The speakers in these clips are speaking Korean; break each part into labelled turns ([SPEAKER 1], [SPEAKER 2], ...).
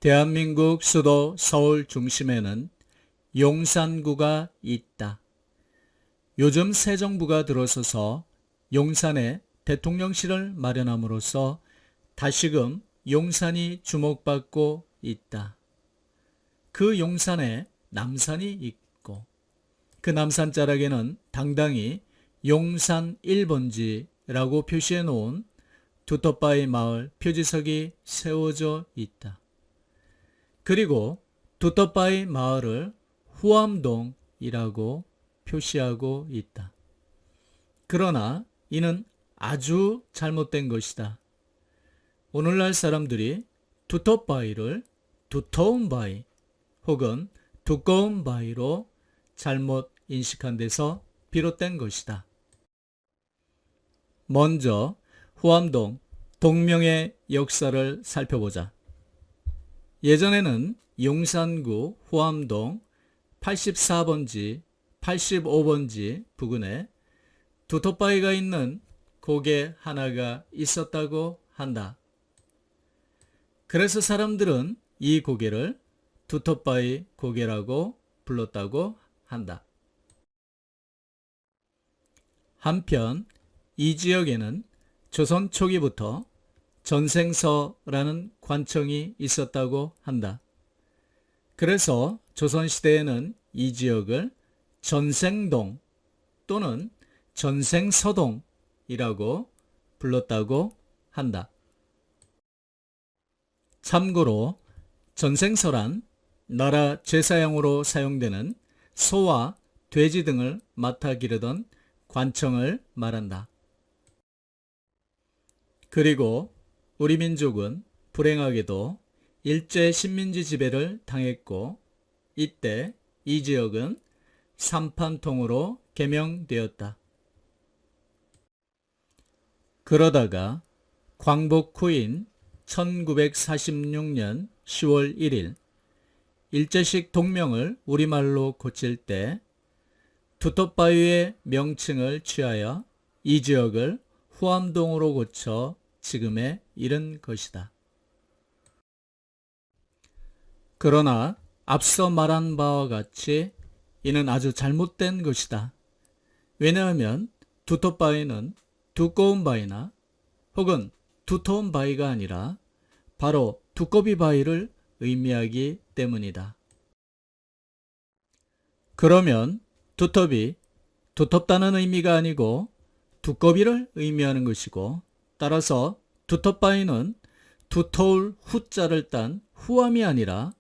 [SPEAKER 1] 대한민국 수도 서울 중심에는 용산구가 있다. 요즘 새 정부가 들어서서 용산에 대통령실을 마련함으로써 다시금 용산이 주목받고 있다. 그 용산에 남산이 있고 그 남산 자락에는 당당히 용산 1번지라고 표시해 놓은 두터바이 마을 표지석이 세워져 있다. 그리고 두터바이 마을을 후암동이라고 표시하고 있다. 그러나 이는 아주 잘못된 것이다. 오늘날 사람들이 두터바이를 두터운 바위 혹은 두꺼운 바위로 잘못 인식한 데서 비롯된 것이다. 먼저 후암동 동명의 역사를 살펴보자. 예전에는 용산구 후암동 84번지, 85번지 부근에 두터바위가 있는 고개 하나가 있었다고 한다. 그래서 사람들은 이 고개를 두터바위 고개라고 불렀다고 한다. 한편 이 지역에는 조선 초기부터 전생서라는 관청이 있었다고 한다. 그래서 조선시대에는 이 지역을 전생동 또는 전생서동이라고 불렀다고 한다. 참고로 전생서란 나라 제사용으로 사용되는 소와 돼지 등을 맡아 기르던 관청을 말한다. 그리고 우리 민족은 불행하게도 일제 식민지 지배를 당했고 이때 이 지역은 삼판통으로 개명되었다. 그러다가 광복 후인 1946년 10월 1일 일제식 동명을 우리말로 고칠 때 두터바위의 명칭을 취하여 이 지역을 후암동으로 고쳐 지금에 이른 것이다. 그러나 앞서 말한 바와 같이 이는 아주 잘못된 것이다. 왜냐하면 두터바위는 두꺼운 바위나 혹은 두터운 바위가 아니라 바로 두꺼비 바위를 의미하기 때문이다. 그러면 두텁이 두텁다는 의미가 아니고 두꺼비를 의미하는 것이고 따라서 두터바위는 두터울 후자를 딴 후암이 아니라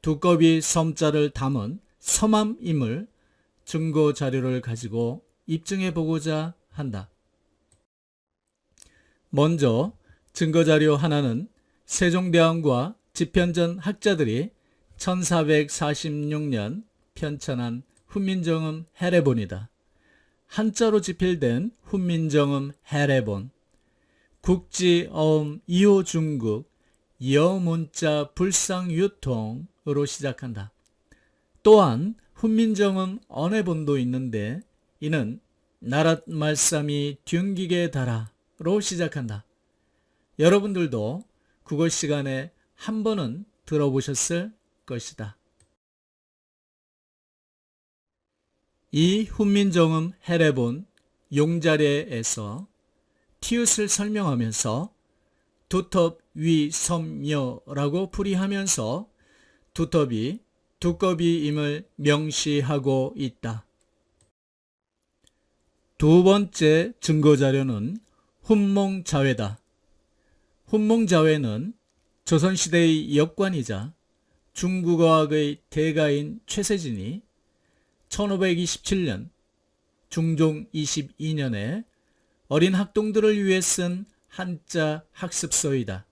[SPEAKER 1] 두꺼비 섬자를 담은 섬암임을 증거 자료를 가지고 입증해 보고자 한다. 먼저 증거 자료 하나는 세종대왕과 집현전 학자들이 1446년 편찬한 훈민정음 해례본이다. 한자로 집필된 훈민정음 해례본, 국지어음 2호 중국 여문자 불상유통으로 시작한다. 또한 훈민정음 언해본도 있는데 이는 나랏 말씀이 튕기게 달아로 시작한다. 여러분들도 국어 시간에 한 번은 들어보셨을 것이다. 이 훈민정음 해례본 용자례에서 티읕을 설명하면서 두텁위섬여라고 풀이하면서 두텁이 두꺼비임을 명시하고 있다. 두 번째 증거자료는 훈몽자회다. 훈몽자회는 조선시대의 역관이자 중국어학의 대가인 최세진이 1527년 중종 22년에 어린 학동들을 위해 쓴 한자 학습서이다.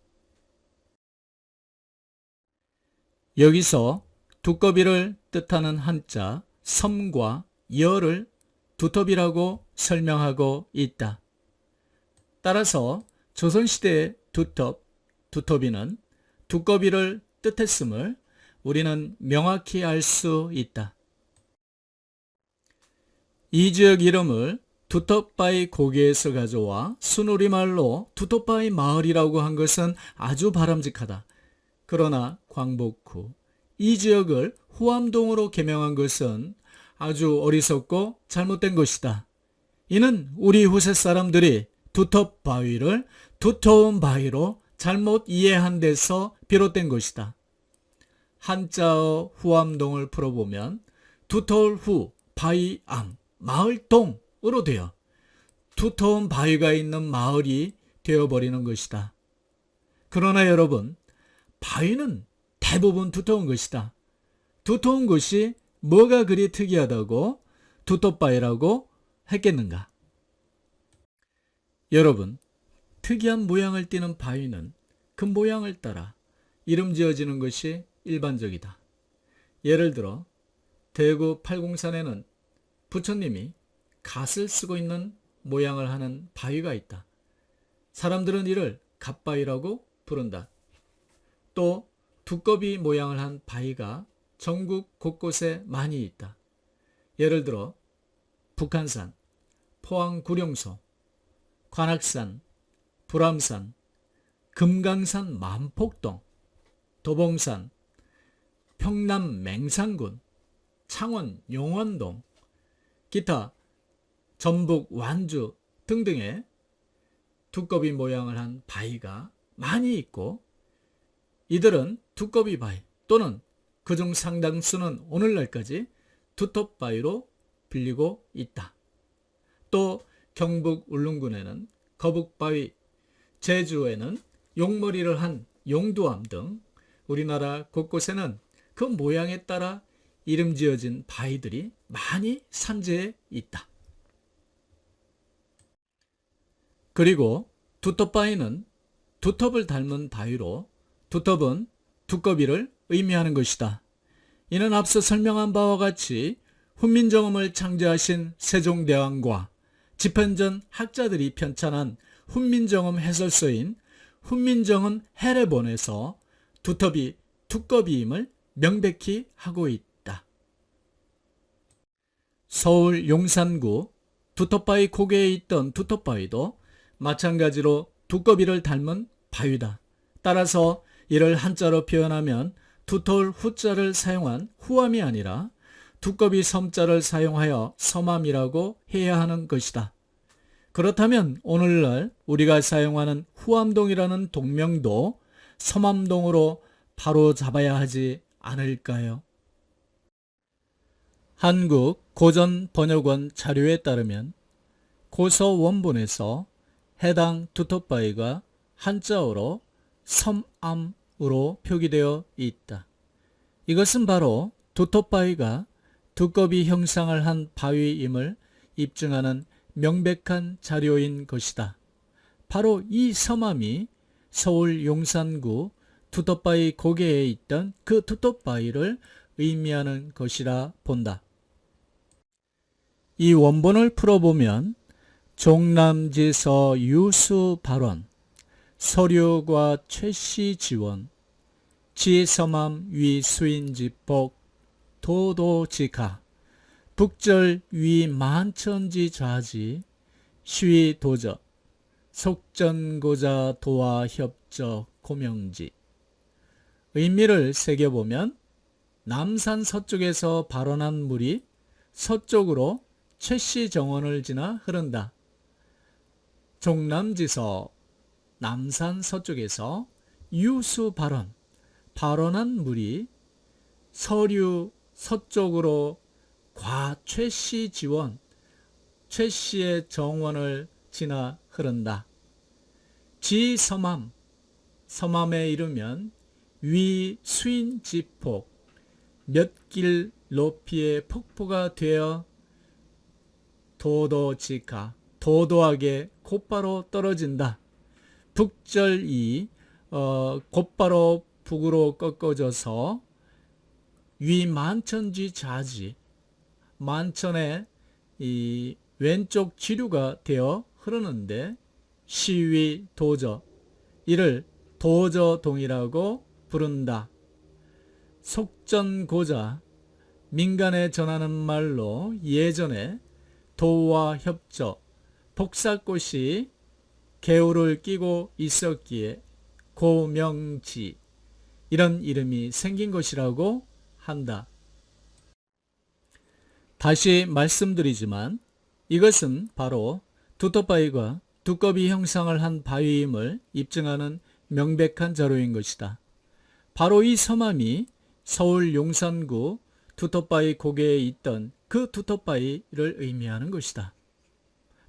[SPEAKER 1] 여기서 두꺼비를 뜻하는 한자 섬과 여를 두텁이라고 설명하고 있다. 따라서 조선시대의 두텁이는 두꺼비를 뜻했음을 우리는 명확히 알 수 있다. 이 지역 이름을 두터바위 고개에서 가져와 순우리말로 두터바위 마을이라고 한 것은 아주 바람직하다. 그러나 광복 후 이 지역을 후암동으로 개명한 것은 아주 어리석고 잘못된 것이다. 이는 우리 후세 사람들이 두텁바위를 두터운 바위로 잘못 이해한 데서 비롯된 것이다. 한자어 후암동을 풀어보면 두터울 후 바위암 마을동으로 되어 두터운 바위가 있는 마을이 되어버리는 것이다. 그러나 여러분, 바위는 대부분 두터운 것이다. 두터운 것이 뭐가 그리 특이하다고 두텁바위라고 했겠는가? 여러분, 특이한 모양을 띠는 바위는 그 모양을 따라 이름 지어지는 것이 일반적이다. 예를 들어 대구 팔공산에는 부처님이 갓을 쓰고 있는 모양을 하는 바위가 있다. 사람들은 이를 갓바위라고 부른다. 또 두꺼비 모양을 한 바위가 전국 곳곳에 많이 있다. 예를 들어 북한산, 포항 구룡소, 관악산, 불암산, 금강산 만폭동, 도봉산, 평남 맹산군, 창원 용원동, 기타 전북 완주 등등의 두꺼비 모양을 한 바위가 많이 있고, 이들은 두꺼비 바위 또는 그중 상당수는 오늘날까지 두텁바위로 불리고 있다. 또 경북 울릉군에는 거북바위, 제주에는 용머리를 한 용두암 등 우리나라 곳곳에는 그 모양에 따라 이름 지어진 바위들이 많이 산재해 있다. 그리고 두텁바위는 두텁을 닮은 바위로 두텁은 두꺼비를 의미하는 것이다. 이는 앞서 설명한 바와 같이 훈민정음을 창제하신 세종대왕과 집현전 학자들이 편찬한 훈민정음 해설서인 훈민정음 해례본에서 두텁이 두꺼비임을 명백히 하고 있다. 서울 용산구 두텁바위 고개에 있던 두텁바위도 마찬가지로 두꺼비를 닮은 바위다. 따라서 이를 한자로 표현하면 두터울 후자를 사용한 후암이 아니라 두꺼비 섬자를 사용하여 섬암이라고 해야 하는 것이다. 그렇다면 오늘날 우리가 사용하는 후암동이라는 동명도 섬암동으로 바로 잡아야 하지 않을까요? 한국 고전번역원 자료에 따르면 고서 원본에서 해당 두텁바위가 한자어로 섬암으로 표기되어 있다. 이것은 바로 두텁바위가 두꺼비 형상을 한 바위임을 입증하는 명백한 자료인 것이다. 바로 이 섬암이 서울 용산구 두텁바위 고개에 있던 그 두텁바위를 의미하는 것이라 본다. 이 원본을 풀어보면 종남지서 유수 발원, 서류과 최씨 지원, 지섬암 위 수인지복, 도도지가, 북절 위 만천지 좌지, 시위 도저, 속전고자 도와 협저 고명지. 의미를 새겨보면 남산 서쪽에서 발원한 물이 서쪽으로 최씨 정원을 지나 흐른다. 종남지서 남산 서쪽에서 유수 발원한 물이 서류 서쪽으로 과 최씨 지원, 최씨의 정원을 지나 흐른다. 지섬암, 섬암에 이르면 위 수인 지폭, 몇 길 높이의 폭포가 되어 도도지가, 도도하게 곧바로 떨어진다. 북절이 곧바로 북으로 꺾어져서 위 만천지 좌지, 만천의 이 왼쪽 지류가 되어 흐르는데 시위 도저, 이를 도저동이라고 부른다. 속전고자, 민간에 전하는 말로 예전에 도와 협저, 복사꽃이 개울을 끼고 있었기에 고명지, 이런 이름이 생긴 것이라고 한다. 다시 말씀드리지만 이것은 바로 두터바위가 두꺼비 형상을 한 바위임을 입증하는 명백한 자료인 것이다. 바로 이 섬함이 서울 용산구 두터바위 고개에 있던 그 두터바위를 의미하는 것이다.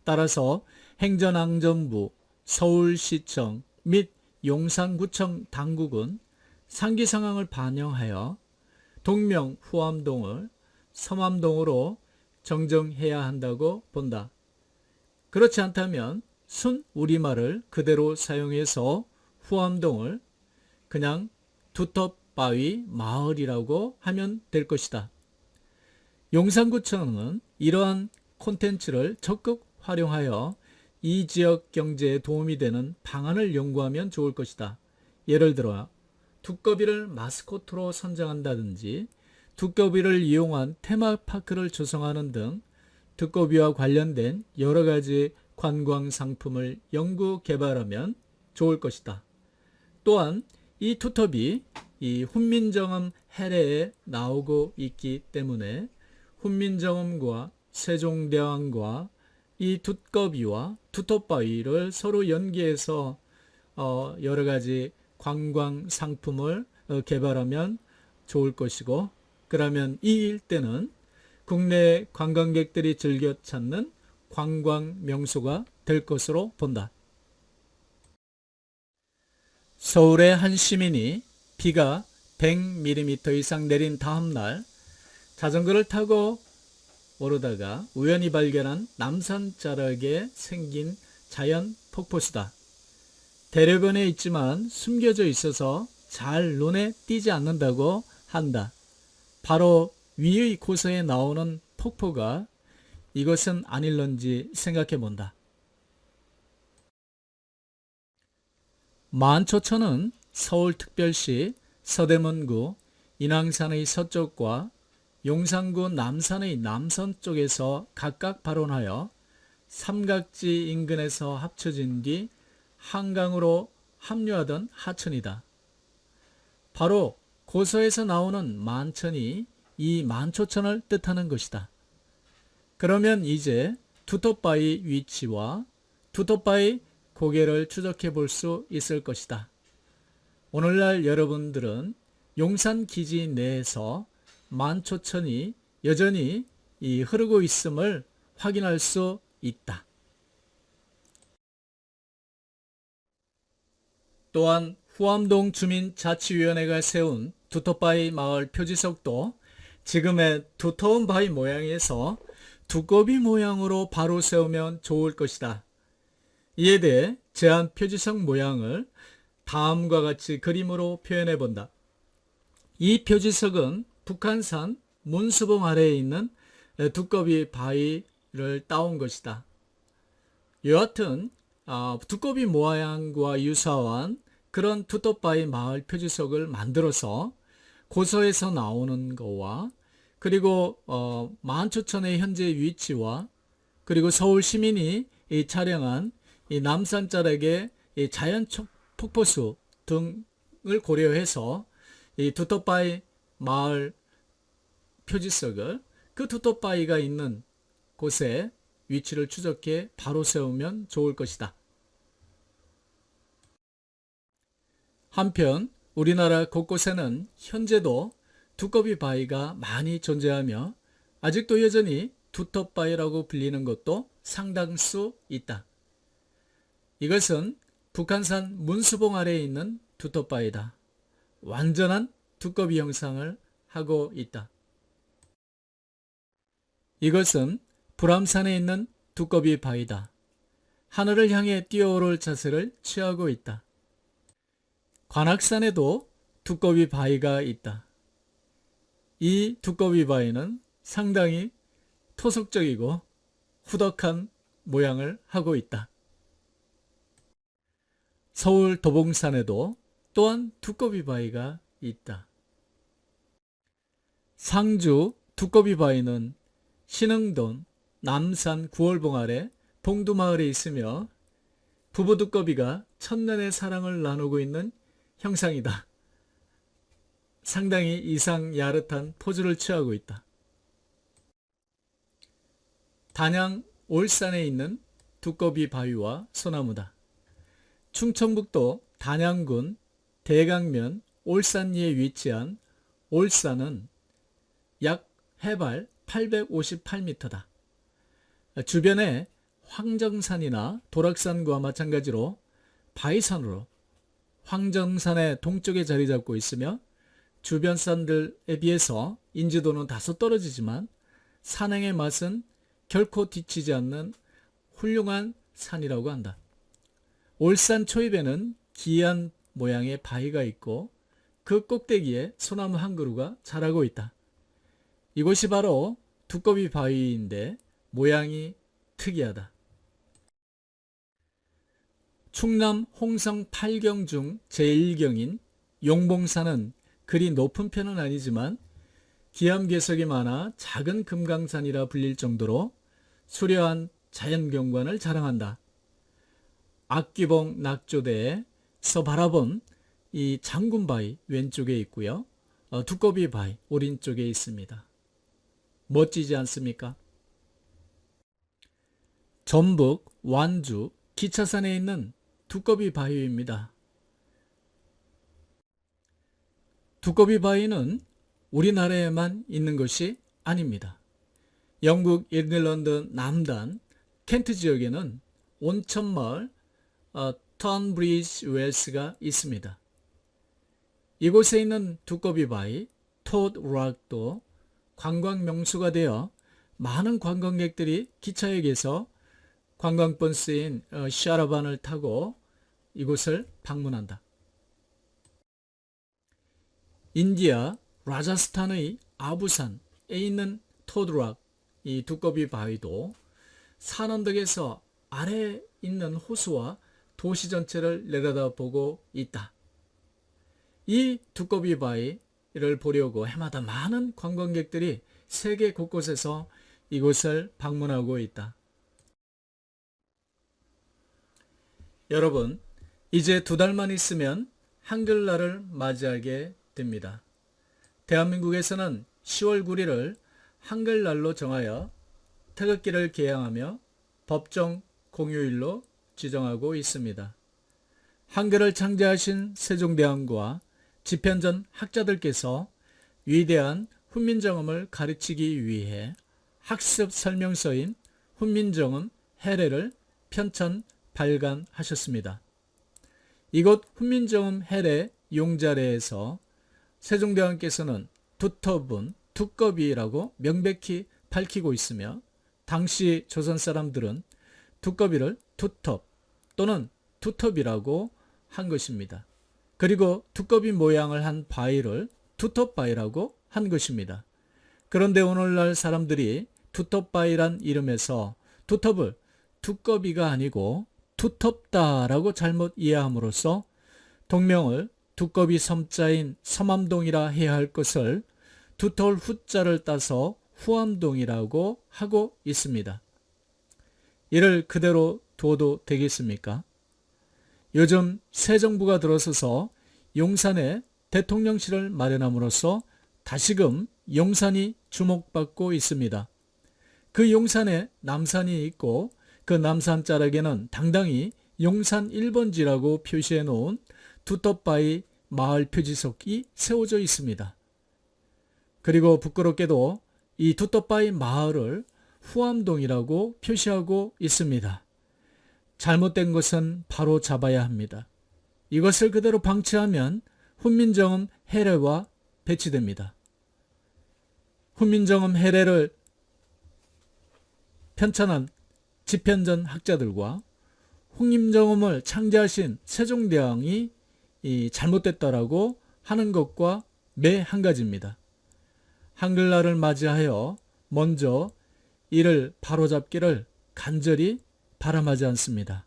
[SPEAKER 1] 따라서 행정안전부, 서울시청 및 용산구청 당국은 상기 상황을 반영하여 동명 후암동을 섬암동으로 정정해야 한다고 본다. 그렇지 않다면 순 우리말을 그대로 사용해서 후암동을 그냥 두터바위 마을이라고 하면 될 것이다. 용산구청은 이러한 콘텐츠를 적극 활용하여 이 지역 경제에 도움이 되는 방안을 연구하면 좋을 것이다. 예를 들어 두꺼비를 마스코트로 선정한다든지 두꺼비를 이용한 테마파크를 조성하는 등 두꺼비와 관련된 여러 가지 관광 상품을 연구 개발하면 좋을 것이다. 또한 이 두터비, 이 훈민정음 해례에 나오고 있기 때문에 훈민정음과 세종대왕과 이 두꺼비와 두터바위를 서로 연계해서 여러 가지 관광 상품을 개발하면 좋을 것이고, 그러면 이 일대는 국내 관광객들이 즐겨 찾는 관광 명소가 될 것으로 본다. 서울의 한 시민이 비가 100mm 이상 내린 다음 날 자전거를 타고 오르다가 우연히 발견한 남산자락에 생긴 자연 폭포수다. 대로변에 있지만 숨겨져 있어서 잘 눈에 띄지 않는다고 한다. 바로 위의 고서에 나오는 폭포가 이것은 아닐런지 생각해 본다. 만초천은 서울특별시 서대문구 인왕산의 서쪽과 용산구 남산의 남선 쪽에서 각각 발원하여 삼각지 인근에서 합쳐진 뒤 한강으로 합류하던 하천이다. 바로 고서에서 나오는 만천이 이 만초천을 뜻하는 것이다. 그러면 이제 두터바위 위치와 두터바위 고개를 추적해 볼 수 있을 것이다. 오늘날 여러분들은 용산 기지 내에서 만초천이 여전히 흐르고 있음을 확인할 수 있다. 또한 후암동 주민자치위원회가 세운 두터바위 마을 표지석도 지금의 두터운 바위 모양에서 두꺼비 모양으로 바로 세우면 좋을 것이다. 이에 대해 제안 표지석 모양을 다음과 같이 그림으로 표현해 본다. 이 표지석은 북한산 문수봉 아래에 있는 두꺼비 바위를 따온 것이다. 여하튼 두꺼비 모양과 유사한 그런 두터바위 마을 표지석을 만들어서 고서에서 나오는 거와 그리고 만초천의 현재 위치와 그리고 서울 시민이 촬영한 이 남산자락의 이 자연 폭포수 등을 고려해서 이 두터바위 마을 표지석을 그 두터바위가 있는 곳에 위치를 추적해 바로 세우면 좋을 것이다. 한편 우리나라 곳곳에는 현재도 두꺼비 바위가 많이 존재하며 아직도 여전히 두터바위라고 불리는 것도 상당수 있다. 이것은 북한산 문수봉 아래에 있는 두터바위다. 완전한 두꺼비 형상을 하고 있다. 이것은 불암산에 있는 두꺼비 바위다. 하늘을 향해 뛰어오를 자세를 취하고 있다. 관악산에도 두꺼비 바위가 있다. 이 두꺼비 바위는 상당히 토속적이고 후덕한 모양을 하고 있다. 서울 도봉산에도 또한 두꺼비 바위가 있다. 상주 두꺼비 바위는 신흥동 남산 9월봉 아래 봉두마을에 있으며 부부 두꺼비가 천년의 사랑을 나누고 있는 형상이다. 상당히 이상 야릇한 포즈를 취하고 있다. 단양 올산에 있는 두꺼비 바위와 소나무다. 충청북도 단양군 대강면 올산리에 위치한 올산은 약 해발 858m다. 주변에 황정산이나 도락산과 마찬가지로 바위산으로 황정산의 동쪽에 자리 잡고 있으며 주변 산들에 비해서 인지도는 다소 떨어지지만 산행의 맛은 결코 뒤치지 않는 훌륭한 산이라고 한다. 올산 초입에는 기이한 모양의 바위가 있고 그 꼭대기에 소나무 한 그루가 자라고 있다. 이곳이 바로 두꺼비 바위인데 모양이 특이하다. 충남 홍성 8경 중 제1경인 용봉산은 그리 높은 편은 아니지만 기암괴석이 많아 작은 금강산이라 불릴 정도로 수려한 자연경관을 자랑한다. 악기봉 낙조대에서 바라본 이 장군바위 왼쪽에 있고요. 두꺼비 바위 오른쪽에 있습니다. 멋지지 않습니까? 전북 완주 기차산에 있는 두꺼비 바위입니다. 두꺼비 바위는 우리나라에만 있는 것이 아닙니다. 영국 잉글랜드 남단 켄트 지역에는 온천마을 턴브리지 웰스가 있습니다. 이곳에 있는 두꺼비 바위 토드 락도 관광 명소가 되어 많은 관광객들이 기차역에서 관광버스인 샤라반을 타고 이곳을 방문한다. 인디아 라자스탄의 아부산에 있는 토드락, 이 두꺼비 바위도 산 언덕에서 아래에 있는 호수와 도시 전체를 내려다보고 있다. 이 두꺼비 바위를 보려고 해마다 많은 관광객들이 세계 곳곳에서 이곳을 방문하고 있다. 여러분, 이제 2달만 있으면 한글날을 맞이하게 됩니다. 대한민국에서는 10월 9일을 한글날로 정하여 태극기를 개양하며 법정 공휴일로 지정하고 있습니다. 한글을 창제하신 세종대왕과 집현전 학자들께서 위대한 훈민정음을 가르치기 위해 학습 설명서인 훈민정음 해례를 편찬 발간하셨습니다. 이곳 훈민정음 해례 용자례에서 세종대왕께서는 두텁은 두꺼비라고 명백히 밝히고 있으며 당시 조선 사람들은 두꺼비를 두텁 또는 두텁이라고 한 것입니다. 그리고 두꺼비 모양을 한 바위를 두텁바위라고 한 것입니다. 그런데 오늘날 사람들이 두텁바위란 이름에서 두텁을 두꺼비가 아니고 두텁다라고 잘못 이해함으로써 동명을 두꺼비 섬자인 섬암동이라 해야 할 것을 두터울 후자를 따서 후암동이라고 하고 있습니다. 이를 그대로 둬도 되겠습니까? 요즘 새 정부가 들어서서 용산에 대통령실을 마련함으로써 다시금 용산이 주목받고 있습니다. 그 용산에 남산이 있고 그 남산 자락에는 당당히 용산 1번지라고 표시해 놓은 두텁바위 마을 표지석이 세워져 있습니다. 그리고 부끄럽게도 이 두텁바위 마을을 후암동이라고 표시하고 있습니다. 잘못된 것은 바로 잡아야 합니다. 이것을 그대로 방치하면 훈민정음 해례와 배치됩니다. 훈민정음 해례를 편찬한 집현전 학자들과 훈민정음을 창제하신 세종대왕이 잘못됐다라고 하는 것과 매 한 가지입니다. 한글날을 맞이하여 먼저 이를 바로잡기를 간절히 바람하지 않습니다.